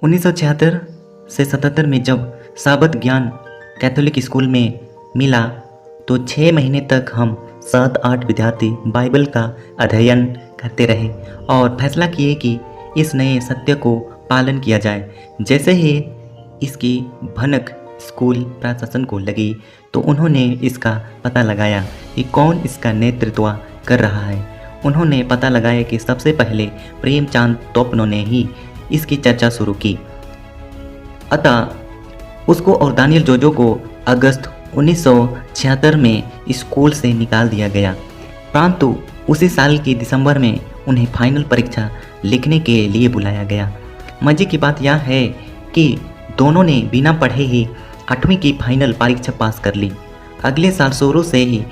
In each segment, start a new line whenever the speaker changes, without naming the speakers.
1976 से 77 में जब साबत ज्ञान कैथोलिक स्कूल में मिला तो 6 महीने तक हम 7-8 विद्यार्थी बाइबल का अध्ययन करते रहे और फैसला किए कि इस नए सत्य को पालन किया जाए। जैसे ही इसकी भनक स्कूल प्रशासन को लगी तो उन्होंने इसका पता लगाया कि कौन इसका नेतृत्व कर रहा है। उन्होंने पता लगाया कि सबसे पहले प्रेमचंद तोपनो ने ही इसकी चर्चा शुरू की। अतः उसको और दानियल जोजो को अगस्त 1976 में स्कूल से निकाल दिया गया, परंतु उसी साल के दिसंबर में उन्हें फाइनल परीक्षा लिखने के लिए बुलाया गया। मजे की बात यह है कि दोनों ने बिना पढ़े ही 8वीं की फाइनल परीक्षा पास कर ली। अगले साल शुरू से ही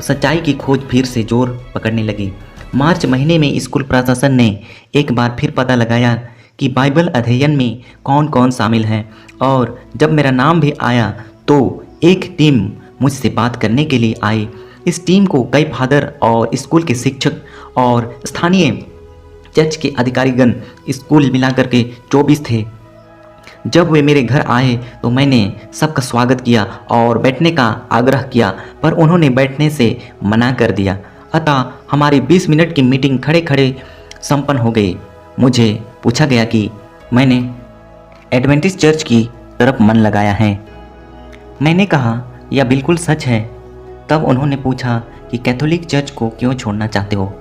सच्चाई की खोज फिर से जोर पकड़ने लगी। मार्च महीने में स्कूल प्रशासन ने एक बार फिर पता लगाया कि बाइबल अध्ययन में कौन कौन शामिल हैं, और जब मेरा नाम भी आया तो एक टीम मुझसे बात करने के लिए आई। इस टीम को कई फादर और स्कूल के शिक्षक और स्थानीय चर्च के अधिकारीगण, स्कूल मिलाकर के 24 थे। जब वे मेरे घर आए तो मैंने सबका स्वागत किया और बैठने का आग्रह किया, पर उन्होंने बैठने से मना कर दिया। अतः हमारी 20 मिनट की मीटिंग खड़े खड़े संपन्न हो गई। मुझे पूछा गया कि मैंने एडवेंटिस्ट चर्च की तरफ मन लगाया है। मैंने कहा यह बिल्कुल सच है। तब उन्होंने पूछा कि कैथोलिक चर्च को क्यों छोड़ना चाहते हो।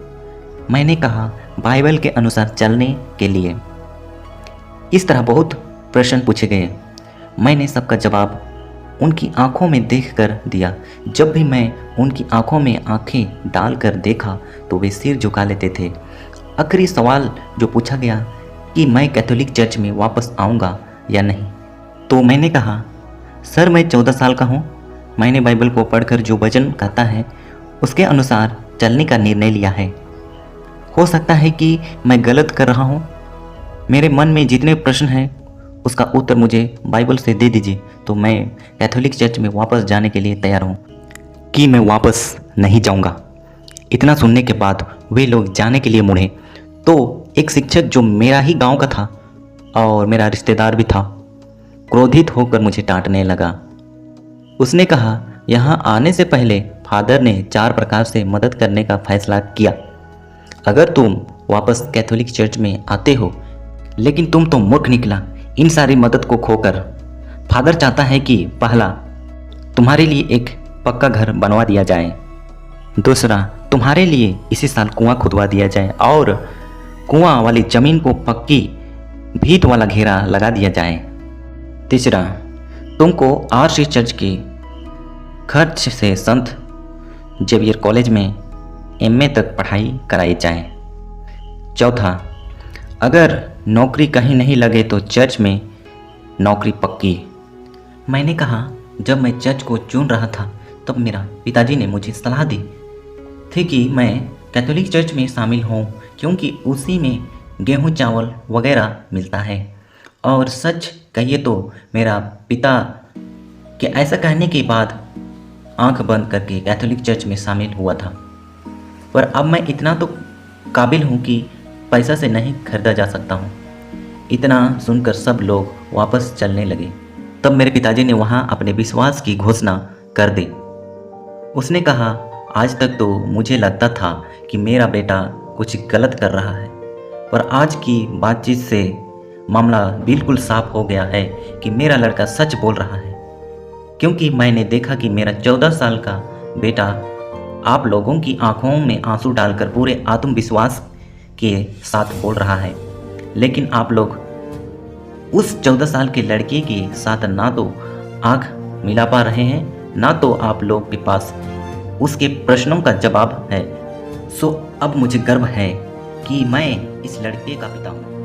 मैंने कहा बाइबल के अनुसार चलने के लिए। इस तरह बहुत प्रश्न पूछे गए। मैंने सबका जवाब उनकी आंखों में देखकर दिया। जब भी मैं उनकी आंखों में आंखें डालकर देखा तो वे सिर झुका लेते थे। आखिरी सवाल जो पूछा गया कि मैं कैथोलिक चर्च में वापस आऊँगा या नहीं, तो मैंने कहा सर मैं 14 साल का हूँ। मैंने बाइबल को पढ़कर जो वचन कहता है उसके अनुसार चलने का निर्णय लिया है। हो सकता है कि मैं गलत कर रहा हूँ। मेरे मन में जितने प्रश्न हैं उसका उत्तर मुझे बाइबल से दे दीजिए तो मैं कैथोलिक चर्च में वापस जाने के लिए तैयार हूँ कि मैं वापस नहीं जाऊँगा। इतना सुनने के बाद वे लोग जाने के लिए मुड़े तो एक शिक्षक जो मेरा ही गांव का था और मेरा रिश्तेदार भी था, क्रोधित होकर मुझे डांटने लगा। उसने कहा यहाँ आने से पहले फादर ने 4 प्रकार से मदद करने का फैसला किया। अगर तुम वापस कैथोलिक चर्च में आते हो, लेकिन तुम तो मूर्ख निकला इन सारी मदद को खोकर। फादर चाहता है कि पहला तुम्हारे लिए एक पक्का घर बनवा दिया जाए, दूसरा तुम्हारे लिए इसी साल कुआं खुदवा दिया जाए और कुआं वाली ज़मीन को पक्की भीत वाला घेरा लगा दिया जाए, तीसरा तुमको आरसी चर्च के खर्च से संत जेवियर कॉलेज में एमए तक पढ़ाई कराई जाए, चौथा अगर नौकरी कहीं नहीं लगे तो चर्च में नौकरी पक्की। मैंने कहा जब मैं चर्च को चुन रहा था तब मेरा पिताजी ने मुझे सलाह दी थी कि मैं कैथोलिक चर्च में शामिल हूँ क्योंकि उसी में गेहूँ चावल वगैरह मिलता है। और सच कहिए तो मेरा पिता के ऐसा कहने के बाद आंख बंद करके कैथोलिक चर्च में शामिल हुआ था। पर अब मैं इतना तो काबिल हूँ कि पैसा से नहीं खरीदा जा सकता हूँ। इतना सुनकर सब लोग वापस चलने लगे। तब मेरे पिताजी ने वहाँ अपने विश्वास की घोषणा कर दी। उसने कहा आज तक तो मुझे लगता था कि मेरा बेटा कुछ गलत कर रहा है, पर आज की बातचीत से मामला बिल्कुल साफ हो गया है कि मेरा लड़का सच बोल रहा है, क्योंकि मैंने देखा कि मेरा 14 साल का बेटा आप लोगों की आंखों में आंसू डालकर पूरे आत्मविश्वास के साथ बोल रहा है, लेकिन आप लोग उस 14 साल के लड़के के साथ ना तो आंख मिला पा रहे हैं, ना तो आप लोग के पास उसके प्रश्नों का जवाब है। सो अब मुझे गर्व है कि मैं इस लड़के का पिता हूँ।